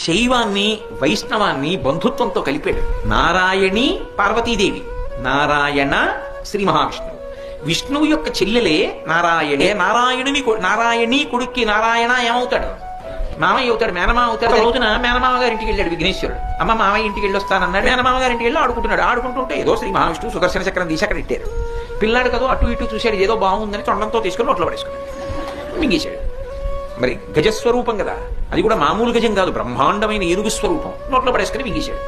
శైవాన్ని వైష్ణవాన్ని బంధుత్వంతో కలిపాడు. నారాయణి పార్వతీదేవి, నారాయణ శ్రీ మహావిష్ణువు. విష్ణువు యొక్క చెల్లెలే నారాయణే. నారాయణి కొడుక్కి నారాయణ ఏమవుతాడు? మామయ్య అవుతాడు, మేనమామ అవుతాడు. రోజున మేనమామ గారి ఇంటికి వెళ్ళాడు విఘ్నేశ్వరుడు. అమ్మ మామయ్య ఇంటికి వెళ్ళి వస్తానన్నాడు. మేనమామ గారి ఇంటికి వెళ్ళి ఆడుకుంటున్నాడు. ఆడుకుంటుంటే ఏదో శ్రీ మహావిష్ణువు సుదర్శన చక్రం తీసి అక్కడ పెట్టారు. పిల్లాడు కదా అటు ఇటు చూశాడు, ఏదో బాగుందని తొండంతో తీసుకొని నోట్లో పడేసుకున్నాడు, మింగేశాడు. మరి గజస్వరూపం కదా, అది కూడా మామూలు గజం కాదు, బ్రహ్మాండమైన ఏనుగు స్వరూపం. నోట్లో పడేసుకుని మింగేశాడు.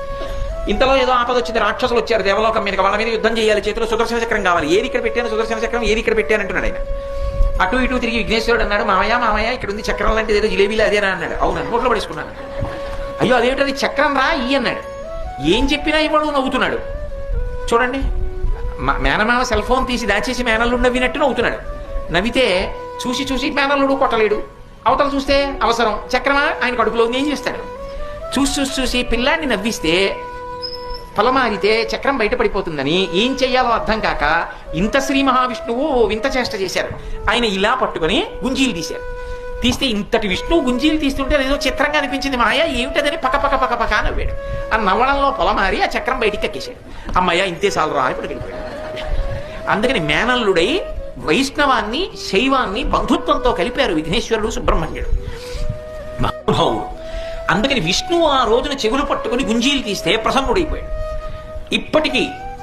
ఇంతలో ఏదో ఆపద వచ్చింది, రాక్షసులు వచ్చారు దేవలోకం మీదకి, వాళ్ళ మీద యుద్ధం చేయాలి, చేతిలో సుదర్శన చక్రం కావాలి. ఏది ఇక్కడ పెట్టాను సుదర్శన చక్రం, ఏది ఇక్కడ పెట్టాను అంటున్నాడు ఆయన. అటు ఇటు తిరిగి విఘ్నేశ్వరుడు అన్నాడు, మామయ్య ఇక్కడ ఉంది చక్రం లాంటిది, ఏదో జిలేబీలు అదేనా అన్నాడు. అవును, నోట్లో పడేసుకున్నాను. అయ్యో అదేమిటది చక్రం రా ఈ అన్నాడు. ఏం చెప్పినా ఇవ్వడు, నవ్వుతున్నాడు. చూడండి, మేనమామ సెల్ ఫోన్ తీసి దాచేసి మేనల్లుడు నవ్వినట్టు నవ్వుతున్నాడు. నవ్వితే చూసి మేనల్లుడు కొట్టలేడు. అవతల చూస్తే అవసరం చక్రమా ఆయన కడుపులో ఉంది, ఏం చేస్తాడు? చూసి పిల్లాన్ని నవ్విస్తే ఫలమారితే చక్రం బయటపడిపోతుందని ఏం చెయ్యాలో అర్థం కాక ఇంత శ్రీ మహావిష్ణువు వింత చేష్ట చేశారు. ఆయన ఇలా పట్టుకొని గుంజీలు తీశారు. తీస్తే ఇంతటి విష్ణువు గుంజీలు తీస్తుంటే ఏదో చిత్రంగా అనిపించింది. మాయ ఏమిటదని పక్క నవ్వాడు. ఆ నవ్వడంలో పొలమారి ఆ చక్రం బయటికి కక్కేశాడు. అమ్మయ్య ఇంతే చాలు రా ఇప్పుడు వెళ్ళిపోయాడు. అందుకని మేనల్లుడై వైష్ణవాన్ని శైవాన్ని బంధుత్వంతో కలిపారు విఘ్నేశ్వరుడు సుబ్రహ్మణ్యుడు మహాభావుడు. అందుకని విష్ణువు ఆ రోజున చెవులు పట్టుకుని గుంజీలు తీస్తే ప్రసన్నుడైపోయాడు. ఇప్పటికీ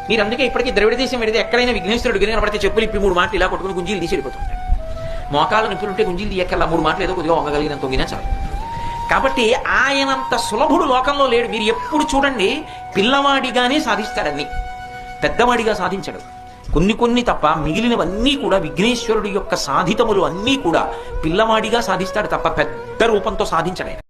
మీరు అందుకే ఇప్పటికీ ద్రవిడ దేశం వెడితే ఎక్కడైనా విఘ్నేశ్వరుడు కనబడితే చెప్పులు ఇప్పి 3 మాటలు ఇలా కొట్టుకుని గుంజీలు తీసి వెళ్ళిపోతుంటాడు. మోకాళ్ళు నిప్పులుంటే గుంజీలు తీయక్కర్లా, 3 మాటలు ఏదో కొద్దిగా వంగగలిగినంత తొంగినా చాలు. కాబట్టి ఆయనంత సులభుడు లోకంలో లేడు. మీరు ఎప్పుడు చూడండి, పిల్లవాడిగానే సాధిస్తాడని, పెద్దవాడిగా సాధించడు. కొన్ని తప్ప మిగిలినవన్నీ కూడా విఘ్నేశ్వరుడు యొక్క సాధితములు అన్నీ కూడా పిల్లవాడిగా సాధిస్తాడు తప్ప పెద్ద రూపంతో సాధించడు.